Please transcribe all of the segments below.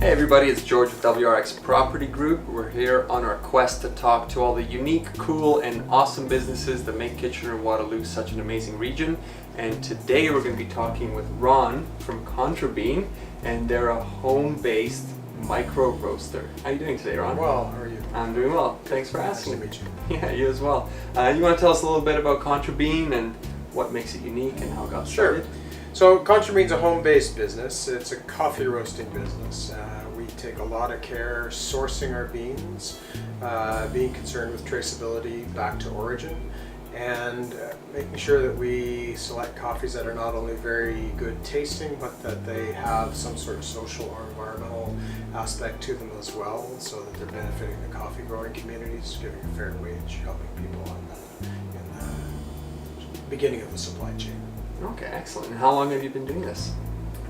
Hey everybody, it's George with WRX Property Group. We're here on our quest to talk to all the unique, cool, and awesome businesses that make Kitchener-Waterloo such an amazing region. And today we're going to be talking with Ron from Contrabean, and they're a home-based micro roaster. How are you doing today, Ron? Well, how are you? I'm doing well. Thanks for asking. Nice to meet you. Yeah, you as well. You want to tell us a little bit about Contrabean and what makes it unique and how it got started? Sure. So Contrabean's a home-based business. It's a coffee roasting business. We take a lot of care sourcing our beans, being concerned with traceability back to origin, and making sure that we select coffees that are not only very good tasting, but that they have some sort of social or environmental aspect to them as well, so that they're benefiting the coffee growing communities, giving a fair wage, helping people in the beginning of the supply chain. Okay, excellent. And how long have you been doing this?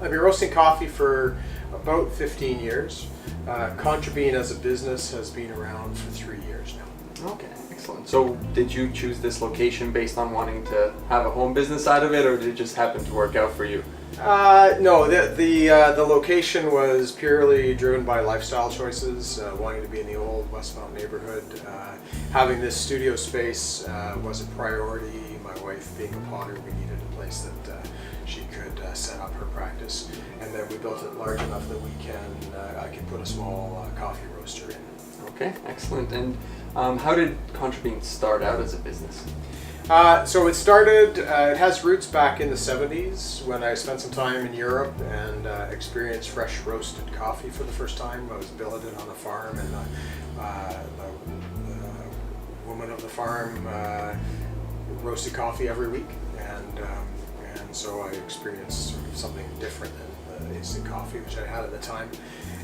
I've been roasting coffee for about 15 years. Contrabean as a business has been around for 3 years now. Okay, excellent. So did you choose this location based on wanting to have a home business out of it, or did it just happen to work out for you? No, the location was purely driven by lifestyle choices, wanting to be in the Old Westmount neighbourhood. Having this studio space was a priority. My wife being a potter, we needed a place that she could set up her practice, and then we built it large enough that I can put a small coffee roaster in. Okay, excellent. And how did Contrabean start out as a business? So it started, it has roots back in the 70s when I spent some time in Europe and experienced fresh roasted coffee for the first time. I was billeted on a farm, and the woman of the farm roasted coffee every week, and so I experienced sort of something different than the instant coffee which I had at the time.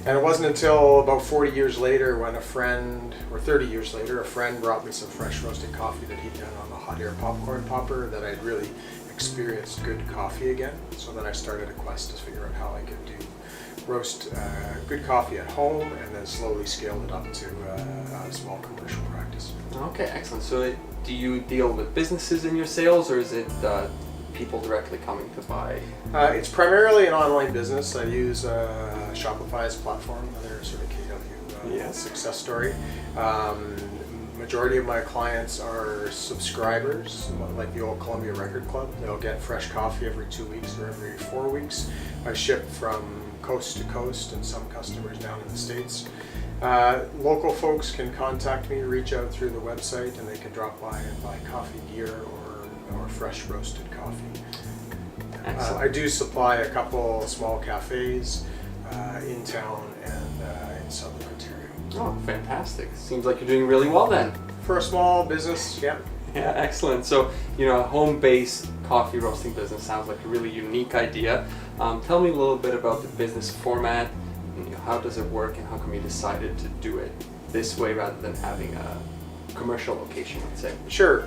And it wasn't until about 40 years later when 30 years later, a friend brought me some fresh roasted coffee that he'd done on a hot air popcorn popper that I'd really experienced good coffee again. So then I started a quest to figure out how I could roast good coffee at home, and then slowly scaled it up to a small commercial practice. Okay, excellent. So do you deal with businesses in your sales, or is it people directly coming to buy? It's primarily an online business. I use Shopify as a platform, another sort of KW success story. Majority of my clients are subscribers, like the old Columbia Record Club. They'll get fresh coffee every 2 weeks or every 4 weeks. I ship from coast to coast, and some customers down in the States. Local folks can contact me, reach out through the website, and they can drop by and buy coffee gear or fresh roasted coffee. I do supply a couple small cafes in town and in southern Ontario. Oh, fantastic. Seems like you're doing really well then. For a small business, yeah. Yeah, excellent. So, a home-based coffee roasting business sounds like a really unique idea. Tell me a little bit about the business format. How does it work, and how come you decided to do it this way rather than having a commercial location, let's say? Sure.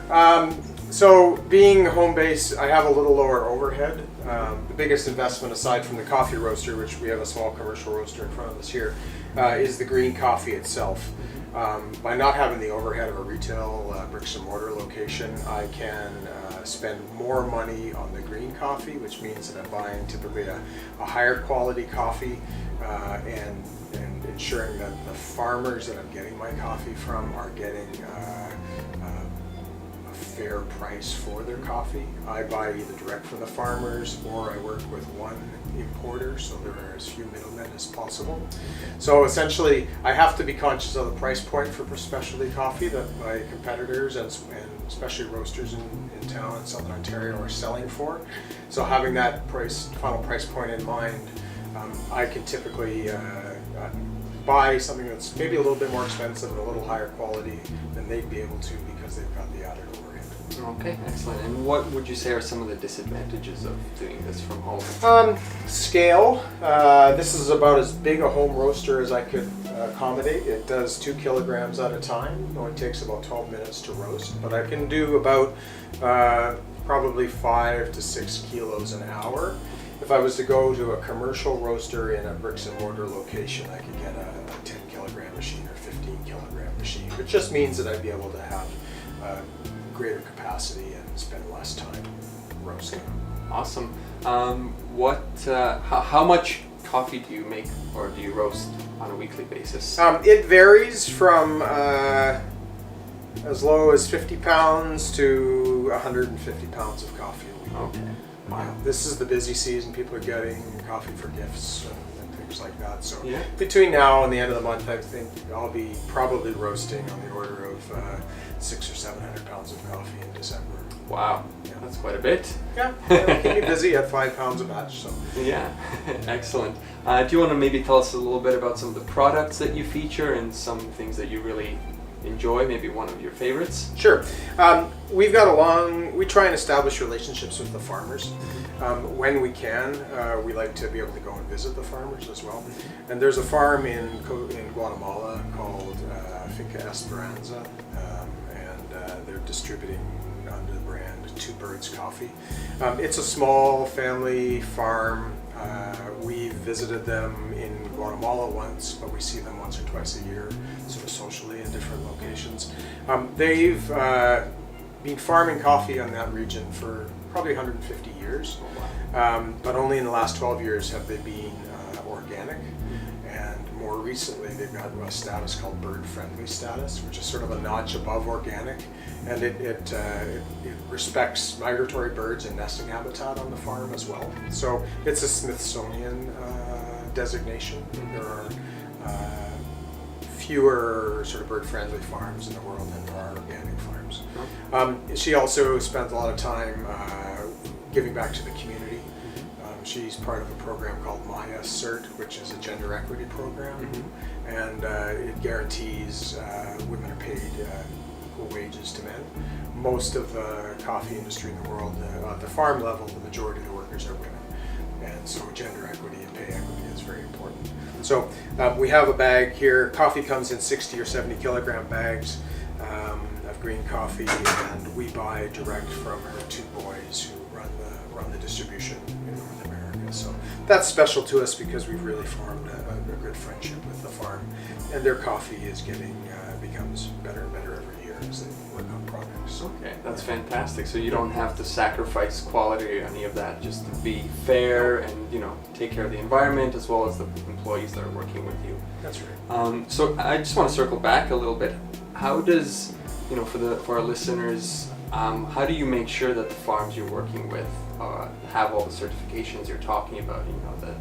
So being home-based, I have a little lower overhead. The biggest investment, aside from the coffee roaster, which we have a small commercial roaster in front of us here, is the green coffee itself. By not having the overhead of a retail bricks and mortar location, I can spend more money on the green coffee, which means that I'm buying typically a higher quality coffee, and ensuring that the farmers that I'm getting my coffee from are getting a fair price for their coffee. I buy either direct from the farmers, or I work with one importer, so there are as few middlemen as possible. So essentially, I have to be conscious of the price point for specialty coffee that my competitors and especially roasters in town in southern Ontario are selling for. So having that final price point in mind, I can typically buy something that's maybe a little bit more expensive and a little higher quality than they'd be able to, because they've got the added overhead. Okay, excellent. And what would you say are some of the disadvantages of doing this from home? Scale. This is about as big a home roaster as I could accommodate. It does 2 kilograms at a time. It only takes about 12 minutes to roast, but I can do about probably 5 to 6 kilos an hour. If I was to go to a commercial roaster in a bricks and mortar location, I could get a 10 kilogram machine or 15 kilogram machine, which just means that I'd be able to have greater capacity and spend less time roasting. Awesome. How much coffee do you make or do you roast on a weekly basis? It varies from as low as 50 pounds to 150 pounds of coffee a week. Okay. Wow. This is the busy season. People are getting coffee for gifts and things like that. So Yeah. between now and the end of the month, I think I'll be probably roasting on the order of 600 or 700 pounds of coffee in December. Wow. Yeah. That's quite a bit. Yeah, keep me busy at 5 pounds a batch. So Yeah, excellent. Do you want to maybe tell us a little bit about some of the products that you feature and some things that you really enjoy, maybe one of your favorites? sure. We try and establish relationships with the farmers. When we can, we like to be able to go and visit the farmers as well. And there's a farm in Guatemala called Finca Esperanza, and they're distributing under the brand Two Birds Coffee. It's a small family farm. We visited them in Guatemala once, but we see them once or twice a year, sort of socially in different locations. They've been farming coffee on that region for probably 150 years, but only in the last 12 years have they been organic. And more recently, they've got a status called bird-friendly status, which is sort of a notch above organic, and it respects migratory birds and nesting habitat on the farm as well. So it's a Smithsonian designation. There are fewer sort of bird-friendly farms in the world than there are organic farms. She also spent a lot of time giving back to the community. She's part of a program called Maya Cert, which is a gender equity program, and it guarantees women are paid equal wages to men. Most of the coffee industry in the world, at the farm level, the majority of the workers are women, and so gender equity and pay equity is very important. So we have a bag here. Coffee comes in 60 or 70 kilogram bags of green coffee, and we buy direct from her two boys who run the distribution in North America. So that's special to us because we've really formed a good friendship with the farm, and their coffee is becomes better and better every year as they work on products. Okay, that's fantastic. So you don't have to sacrifice quality or any of that, just to be fair and take care of the environment as well as the employees that are working with you. That's right. So I just want to circle back a little bit. How does for our listeners, how do you make sure that the farms you're working with have all the certifications you're talking about? That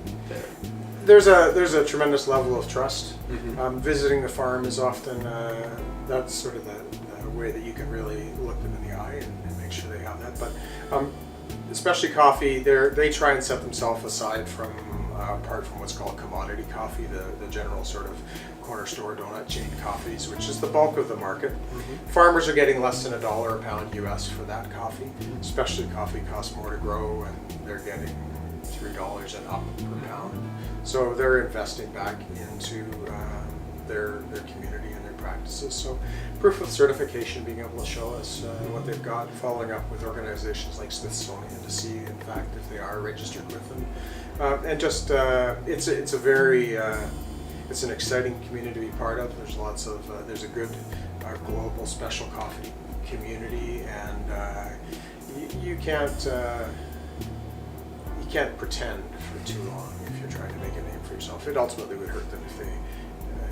they're there's a tremendous level of trust. Visiting the farm is often that's sort of the way that you can really look them in the eye and make sure they have that. But especially coffee, they try and set themselves aside from apart from what's called commodity coffee, the general sort of corner store donut chain coffees, which is the bulk of the market. Farmers are getting less than $1 a pound US for that coffee. Especially coffee costs more to grow, and they're getting $3 and up per pound. So they're investing back into their community and their practices. So proof of certification, being able to show us what they've got, following up with organizations like Smithsonian to see in fact if they are registered with them. And just it's a very it's an exciting community to be part of. There's lots of there's a good global special coffee community, and you can't pretend for too long if you're trying to make a name for yourself. It ultimately would hurt them if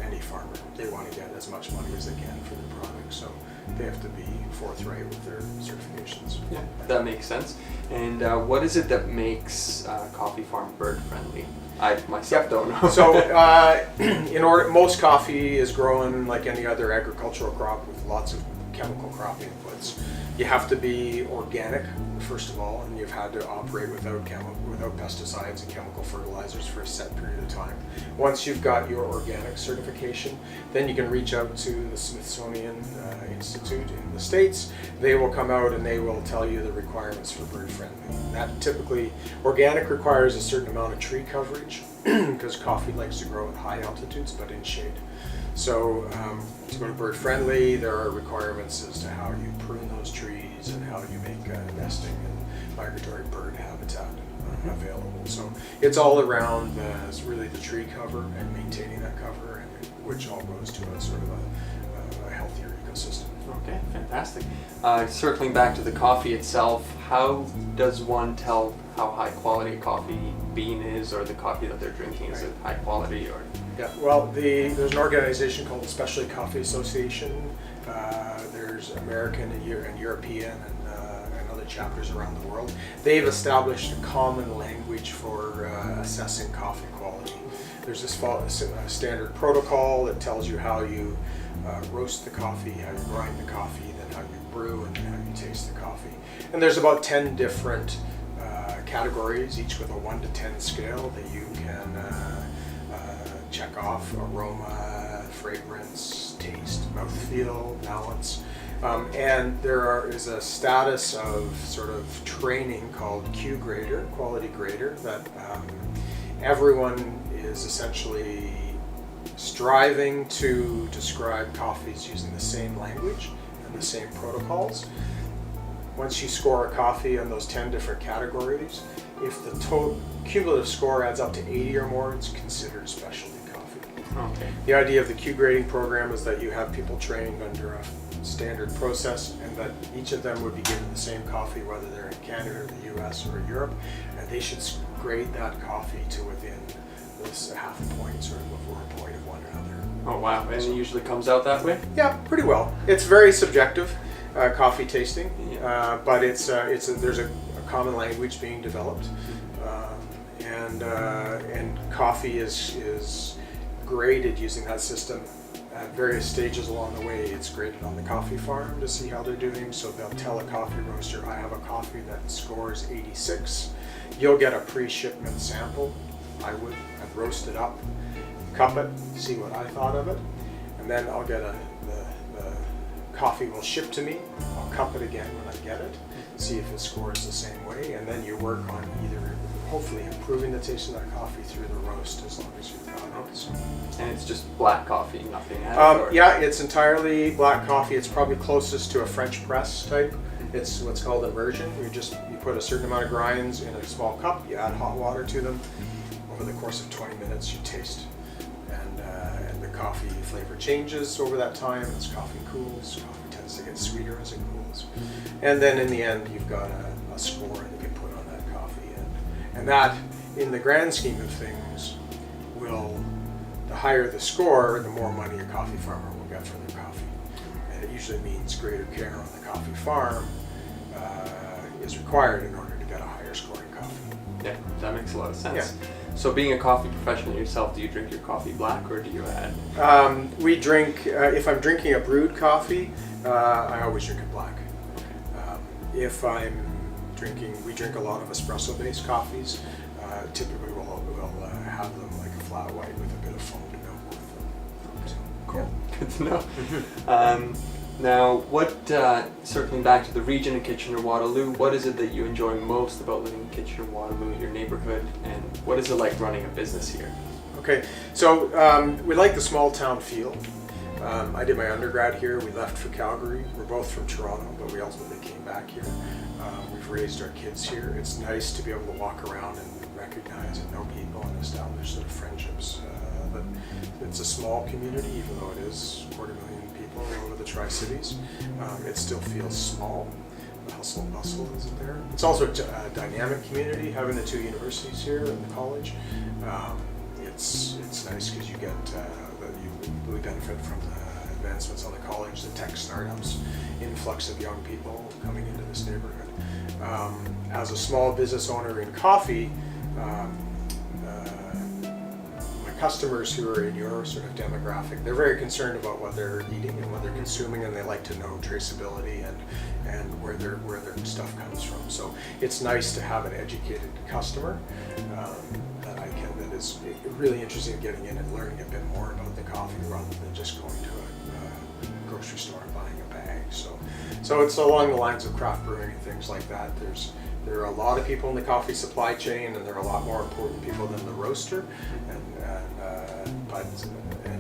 any farmer, they want to get as much money as they can for their product, so they have to be forthright with their certifications. Yeah, that makes sense. And what is it that makes coffee farm bird friendly? I myself don't know. So most coffee is grown like any other agricultural crop with lots of chemical crop inputs. You have to be organic, first of all, and you've had to operate without pesticides and chemical fertilizers for a set period of time. Once you've got your organic certification, then you can reach out to the Smithsonian Institute in the States. They will come out and they will tell you the requirements for bird friendly. That typically, organic requires a certain amount of tree coverage because coffee likes to grow at high altitudes but in shade. So to go to bird friendly, there are requirements as to how you prune those trees and how you make nesting and migratory bird habitat available. So it's all around really the tree cover and maintaining that cover, and which all goes to a sort of a healthier ecosystem. Okay, fantastic. Circling back to the coffee itself, how does one tell how high quality a coffee bean is, or the coffee that they're drinking? Is it high quality or? Yeah, well, there's an organization called the Specialty Coffee Association. There's American and European and other chapters around the world. They've established a common language for assessing coffee quality. There's this standard protocol that tells you how you roast the coffee, how you grind the coffee, then how you brew, and then how you taste the coffee. And there's about 10 different categories, each with a 1 to 10 scale that you can check off: aroma, fragrance, taste, mouthfeel, balance. And there is a status of sort of training called Q grader, quality grader, that everyone is essentially striving to describe coffees using the same language and the same protocols. Once you score a coffee on those 10 different categories, if the total cumulative score adds up to 80 or more, it's considered specialty coffee. Okay. The idea of the Q grading program is that you have people trained under a standard process, and that each of them would be given the same coffee, whether they're in Canada, the US, or Europe, and they should grade that coffee to within this half a point, sort of before a point of one another. Oh wow, and it usually comes out that way? Yeah, pretty well. It's very subjective, coffee tasting, Yeah. but there's a common language being developed, and coffee is graded using that system at various stages along the way. It's graded on the coffee farm to see how they're doing. So they'll tell a coffee roaster, I have a coffee that scores 86. You'll get a pre-shipment sample. I'd roast it up, cup it, see what I thought of it, and then I'll get the coffee will ship to me. I'll cup it again when I get it, see if it scores the same way, and then you work on either hopefully improving the taste of that coffee through the roast, as long as you've got it. So. And it's just black coffee, nothing added? Yeah, it's entirely black coffee. It's probably closest to a French press type. It's what's called Immersion. You put a certain amount of grinds in a small cup, you add hot water to them. Over the course of 20 minutes, you taste, and the coffee flavor changes over that time as coffee cools. Coffee tends to get sweeter as it cools, and then in the end, you've got a score that you put on that coffee, and that, in the grand scheme of things, the higher the score, the more money a coffee farmer will get for their coffee, and it usually means greater care on the coffee farm is required in order to get a higher scoring coffee. Yeah, that makes a lot of sense. Yeah. So being a coffee professional yourself, do you drink your coffee black or do you add? We drink, if I'm drinking a brewed coffee, I always drink it black. If I'm drinking, we drink a lot of espresso based coffees. Typically we'll have them like a flat white with a bit of foamed milk with them. So, Cool, good to know. Now, circling back to the region of Kitchener-Waterloo, what is it that you enjoy most about living in Kitchener-Waterloo, your neighbourhood, and what is it like running a business here? Okay, so we like the small town feel. I did my undergrad here. We left for Calgary. We're both from Toronto, but we ultimately came back here. We've raised our kids here. It's nice to be able to walk around and recognize and know people and establish sort of friendships. But it's a small community, even though it is 250,000 people all over the Tri-Cities. It still feels small. The hustle and bustle isn't there. It's also a dynamic community, having the two universities here and the college. It's nice because you really benefit from the advancements on the college, the tech startups, influx of young people coming into this neighborhood. As a small business owner in coffee, my customers who are in your sort of demographic, they're very concerned about what they're eating and what they're consuming, and they like to know traceability and where their stuff comes from. So it's nice to have an educated customer that is really interested in getting in and learning a bit more about the coffee rather than just going to a grocery store and buying a bag. So it's along the lines of craft brewing and things like that. There are a lot of people in the coffee supply chain, and there are a lot more important people than the roaster, and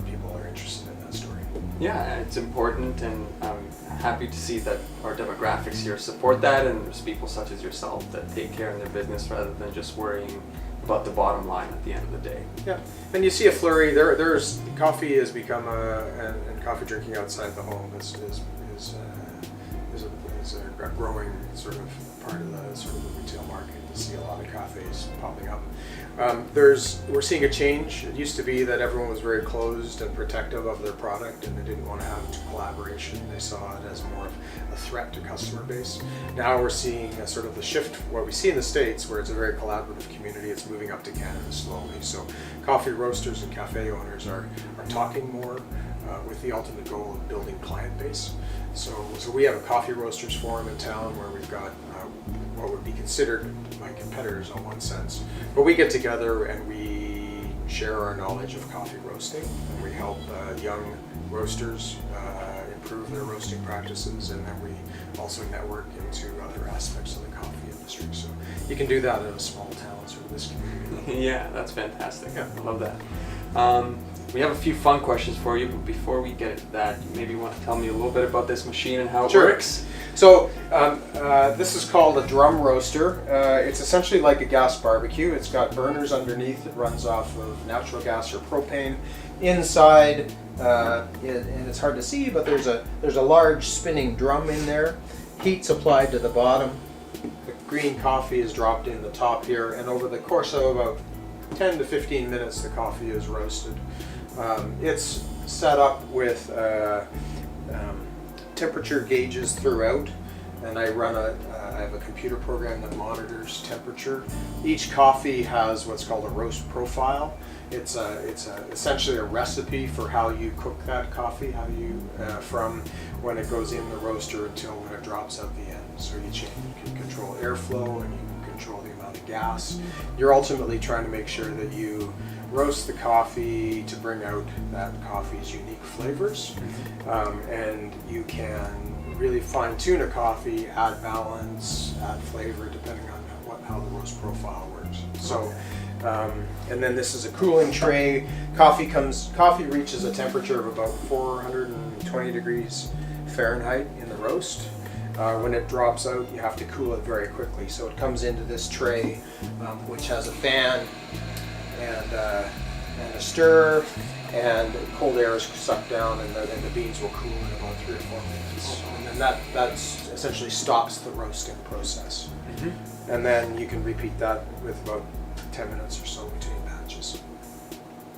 people are interested in that story. Yeah, it's important, and I'm happy to see that our demographics here support that, and there's people such as yourself that take care of their business rather than just worrying about the bottom line at the end of the day. Yeah, and you see a flurry. There's coffee has become and coffee drinking outside the home is a growing sort of part of the retail market. You see a lot of cafes popping up. We're seeing a change. It used to be that everyone was very closed and protective of their product, and they didn't want to have collaboration. They saw it as more of a threat to customer base. Now we're seeing a sort of the shift, what we see in the States, where it's a very collaborative community. It's moving up to Canada slowly. So coffee roasters and cafe owners are talking more with the ultimate goal of building client base. So we have a coffee roasters forum in town where we've got what would be considered my competitors in one sense. But we get together and we share our knowledge of coffee roasting, and we help young roasters improve their roasting practices, and then we also network into other aspects of the coffee industry. So you can do that in a small town, sort of this community. Yeah, that's fantastic. I love that. We have a few fun questions for you, but before we get into that, you maybe want to tell me a little bit about this machine and how it works? So this is called a drum roaster. It's essentially like a gas barbecue. It's got burners underneath. It runs off of natural gas or propane. Inside, and it's hard to see, but there's a large spinning drum in there. Heat's applied to the bottom. The green coffee is dropped in the top here, and over the course of about 10 to 15 minutes, the coffee is roasted. It's set up with temperature gauges throughout, and I have a computer program that monitors temperature. Each coffee has what's called a roast profile. It's essentially a recipe for how you cook that coffee, how you from when it goes in the roaster until when it drops out the end. So you can control airflow, and you can control the amount of gas. You're ultimately trying to make sure that you roast the coffee to bring out that coffee's unique flavors, and you can really fine-tune a coffee, add balance, add flavor, depending on how the roast profile works. So, and then this is a cooling tray. Coffee reaches a temperature of about 420 degrees Fahrenheit in the roast. When it drops out, you have to cool it very quickly. So it comes into this tray, which has a fan and a stir, and cold air is sucked down, and the beans will cool in about 3 or 4 minutes. And then that essentially stops the roasting process. And then you can repeat that with about 10 minutes or so between batches.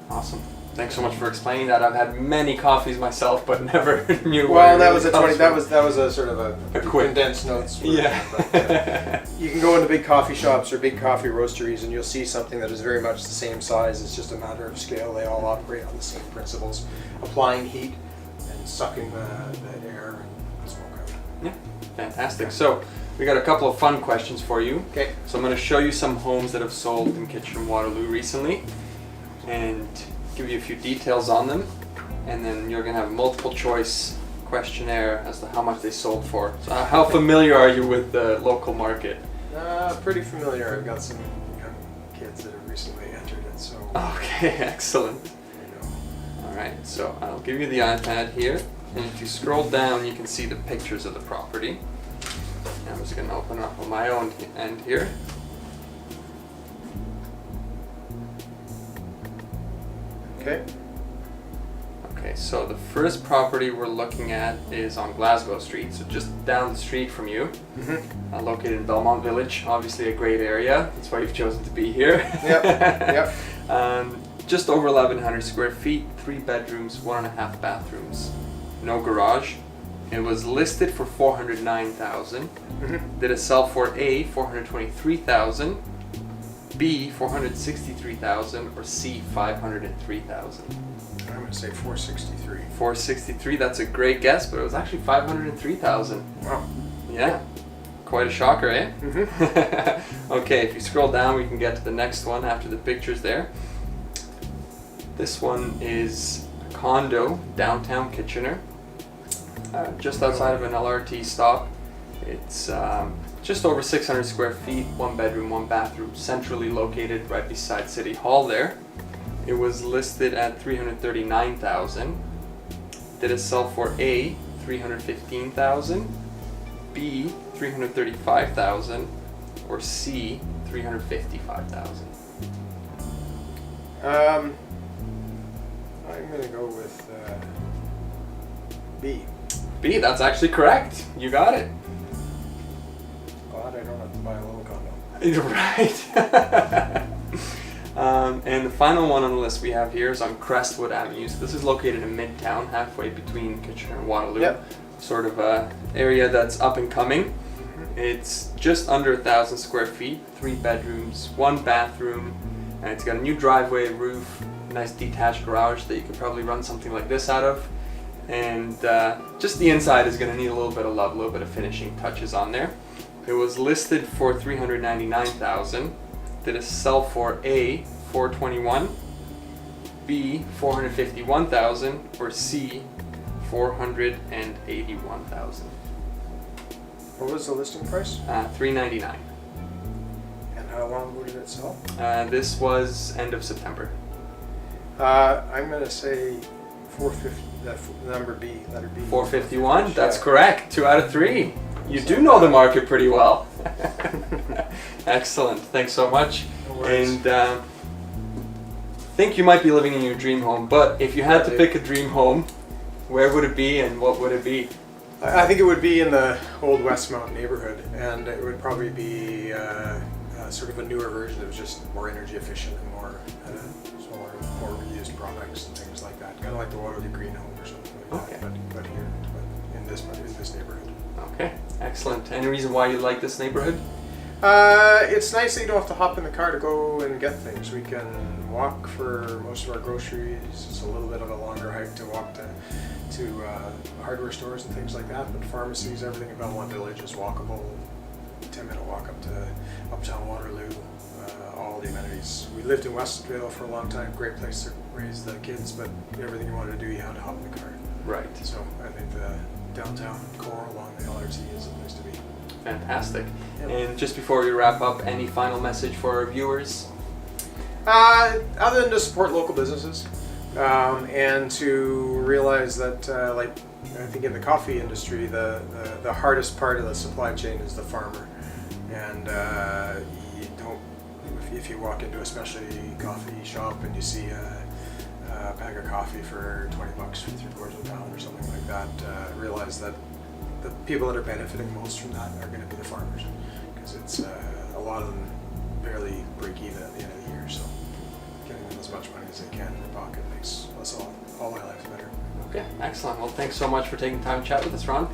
Awesome. Thanks so much for explaining that. I've had many coffees myself, but never knew. Well, that was a sort of a quick condensed notes. Yeah. But, you can go into big coffee shops or big coffee roasteries, and you'll see something that is very much the same size. It's just a matter of scale. They all operate on the same principles: applying heat and sucking the air and smoke out. Yeah, fantastic. So we got a couple of fun questions for you. Okay. So I'm going to show you some homes that have sold in Kitchener-Waterloo recently, and give you a few details on them, and then you're going to have a multiple choice questionnaire as to how much they sold for. So how familiar are you with the local market? Pretty familiar. I've got some young kids that have recently entered it, so. Okay, excellent. Alright, so I'll give you the iPad here, and if you scroll down you can see the pictures of the property. And I'm just going to open up on my own end here. Okay, so the first property we're looking at is on Glasgow Street, so just down the street from you, located in Belmont Village. Obviously a great area, that's why you've chosen to be here. Yep. Just over 1,100 square feet, 3 bedrooms, 1.5 bathrooms, no garage. It was listed for $409,000. Did it sell for A, $423,000, B, $463,000, or C, $503,000? I'm going to say 463. 463, that's a great guess, but it was actually $503,000. Wow. Yeah, quite a shocker, eh? Okay, if you scroll down, we can get to the next one after the pictures there. This one is a condo, downtown Kitchener, just outside of an LRT stop. It's just over 600 square feet, 1 bedroom, 1 bathroom, centrally located right beside City Hall there. It was listed at $339,000. Did it sell for A, $315,000, B, $335,000, or C, $355,000? I'm going to go with B. B, that's actually correct. You got it. Glad I don't have to buy a little condo. Right. And the final one on the list we have here is on Crestwood Avenue. So this is located in Midtown, halfway between Kitchener and Waterloo. Yep. Sort of a area that's up and coming. It's just under 1,000 square feet, 3 bedrooms, 1 bathroom, and it's got a new driveway, roof, nice detached garage that you could probably run something like this out of. And just the inside is going to need a little bit of love, a little bit of finishing touches on there. It was listed for $399,000. Did it sell for A, $421,000, B, $451,000, or C, $481,000? What was the listing price? $399,000. And how long ago did it sell? This was end of September. I'm going to say 450. Number B, letter B. 451. That's Yeah. correct. 2 out of 3. You do know the market pretty well. Excellent. Thanks so much. No worries. And think you might be living in your dream home, but if you had to pick a dream home, where would it be and what would it be? I think it would be in the Old Westmount neighborhood, and it would probably be sort of a newer version of just more energy efficient and more smaller, more reused products and things like that. Kind of like the Waterloo Green Home or something like Okay. that, but here, in this neighborhood. Okay, excellent. Any reason why you like this neighborhood? It's nice that you don't have to hop in the car to go and get things. We can walk for most of our groceries. It's a little bit of a longer hike to walk to hardware stores and things like that, but pharmacies, everything in Belmont Village is walkable. 10-minute walk up to uptown Waterloo, all the amenities. We lived in Westville for a long time, great place to raise the kids, but everything you wanted to do, you had to hop in the car. Right. So I think the downtown core along the LRT is a place to be. Fantastic. Yep. And just before we wrap up, any final message for our viewers? Other than to support local businesses, and to realize that, like I think in the coffee industry, the hardest part of the supply chain is the farmer, and you don't. If you walk into a specialty coffee shop and you see a bag of coffee for $20 for 3/4 of a pound or something like that, realize that the people that are benefiting most from that are going to be the farmers, because it's a lot of them barely break even at the end of the year, so getting them as much money as they can in their pocket makes us all our lives better. Okay, excellent. Well, thanks so much for taking time to chat with us, Ron.